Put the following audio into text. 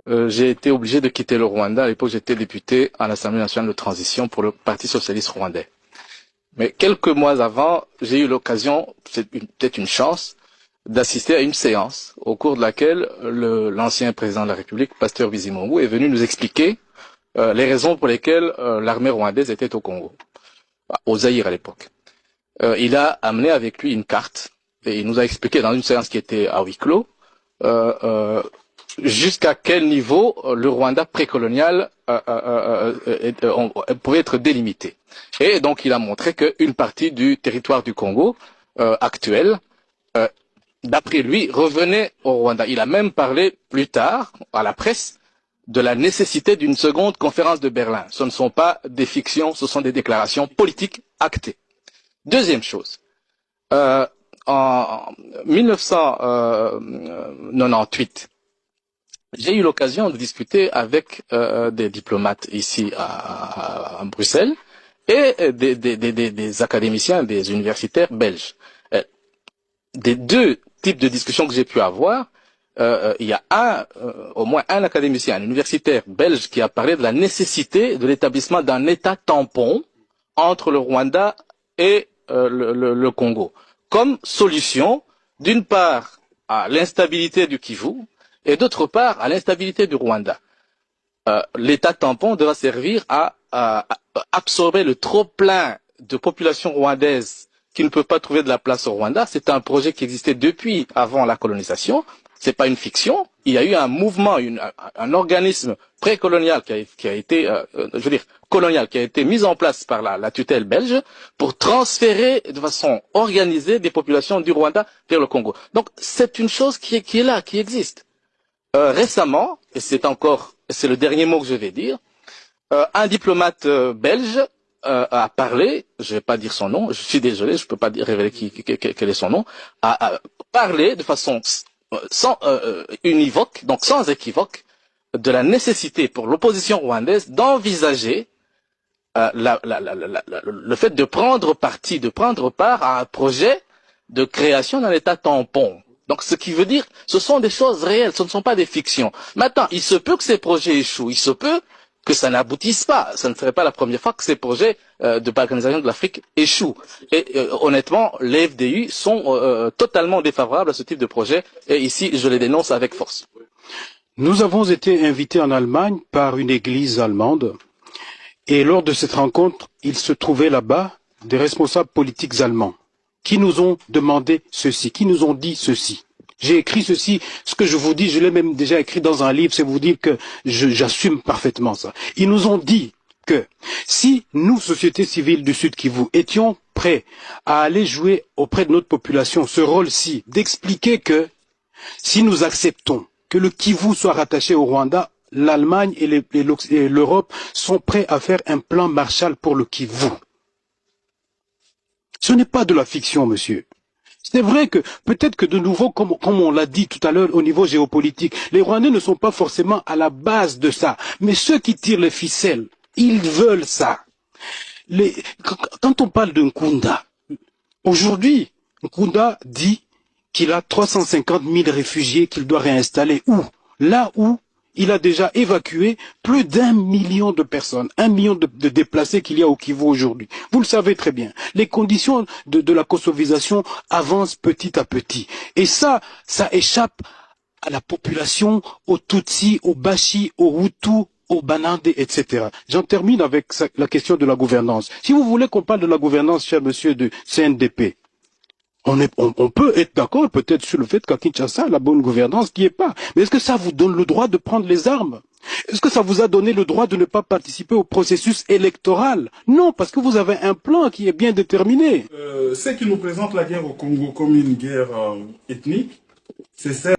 j'ai été obligé de quitter le Rwanda. À l'époque, j'étais député à l'Assemblée nationale de transition pour le Parti socialiste rwandais. Mais quelques mois avant, j'ai eu l'occasion, c'est peut-être une chance, d'assister à une séance au cours de laquelle l'ancien président de la République, Pasteur Bizimungu, est venu nous expliquer les raisons pour lesquelles l'armée rwandaise était au Congo, au Zaïre à l'époque. Il a amené avec lui une carte et il nous a expliqué dans une séance qui était à huis clos jusqu'à quel niveau le Rwanda précolonial pourrait être délimité. Et donc il a montré qu'une partie du territoire du Congo actuel, d'après lui, revenait au Rwanda. Il a même parlé plus tard à la presse de la nécessité d'une seconde conférence de Berlin. Ce ne sont pas des fictions, ce sont des déclarations politiques actées. Deuxième chose, en 1998, j'ai eu l'occasion de discuter avec des diplomates ici à Bruxelles et des académiciens, des universitaires belges. Des deux types de discussions que j'ai pu avoir, il y a au moins un académicien, un universitaire belge qui a parlé de la nécessité de l'établissement d'un État tampon entre le Rwanda et le Congo, comme solution, d'une part, à l'instabilité du Kivu, et d'autre part, à l'instabilité du Rwanda. L'État tampon devra servir à absorber le trop-plein de population rwandaise qui ne peut pas trouver de la place au Rwanda. C'est un projet qui existait depuis avant la colonisation. C'est pas une fiction. Il y a eu un mouvement, un organisme précolonial qui a été, je veux dire, colonial, qui a été mis en place par la tutelle belge pour transférer de façon organisée des populations du Rwanda vers le Congo. Donc c'est une chose qui est là, qui existe. Récemment, et c'est le dernier mot que je vais dire, un diplomate belge a parlé, je ne vais pas dire son nom, je suis désolé, je ne peux pas révéler quel est son nom, a parlé de façon univoque, donc sans équivoque, de la nécessité pour l'opposition rwandaise d'envisager le fait de prendre part à un projet de création d'un État tampon. Donc ce qui veut dire, ce sont des choses réelles, ce ne sont pas des fictions. Maintenant, il se peut que ces projets échouent, il se peut que ça n'aboutisse pas. Ce ne serait pas la première fois que ces projets de balkanisation de l'Afrique échouent. Et honnêtement, les FDU sont totalement défavorables à ce type de projet. Et ici, je les dénonce avec force. Nous avons été invités en Allemagne par une église allemande. Et lors de cette rencontre, il se trouvait là-bas des responsables politiques allemands qui nous ont demandé ceci, qui nous ont dit ceci. J'ai écrit ceci, ce que je vous dis, je l'ai même déjà écrit dans un livre, c'est vous dire que j'assume parfaitement ça. Ils nous ont dit que si nous, société civile du Sud Kivu, étions prêts à aller jouer auprès de notre population ce rôle-ci, d'expliquer que si nous acceptons que le Kivu soit rattaché au Rwanda, l'Allemagne et l'Europe sont prêts à faire un plan Marshall pour le Kivu. Ce n'est pas de la fiction, monsieur. C'est vrai que peut-être que de nouveau, comme on l'a dit tout à l'heure au niveau géopolitique, les Rwandais ne sont pas forcément à la base de ça. Mais ceux qui tirent les ficelles, ils veulent ça. Quand on parle de Nkunda, aujourd'hui, Nkunda dit qu'il a 350 000 réfugiés qu'il doit réinstaller. Où? Là où il a déjà évacué plus d'1 million de personnes, 1 million de déplacés qu'il y a au Kivu aujourd'hui. Vous le savez très bien. Les conditions de la kosovisation avancent petit à petit. Et ça échappe à la population, aux Tutsis, aux Bashi, aux Hutus, aux Banande, etc. J'en termine avec la question de la gouvernance. Si vous voulez qu'on parle de la gouvernance, cher monsieur du CNDP, on peut être d'accord peut-être sur le fait qu'à Kinshasa, la bonne gouvernance n'y est pas. Mais est-ce que ça vous donne le droit de prendre les armes? Est-ce que ça vous a donné le droit de ne pas participer au processus électoral? Non, parce que vous avez un plan qui est bien déterminé. Ce qui nous présente la guerre au Congo comme une guerre ethnique, c'est celle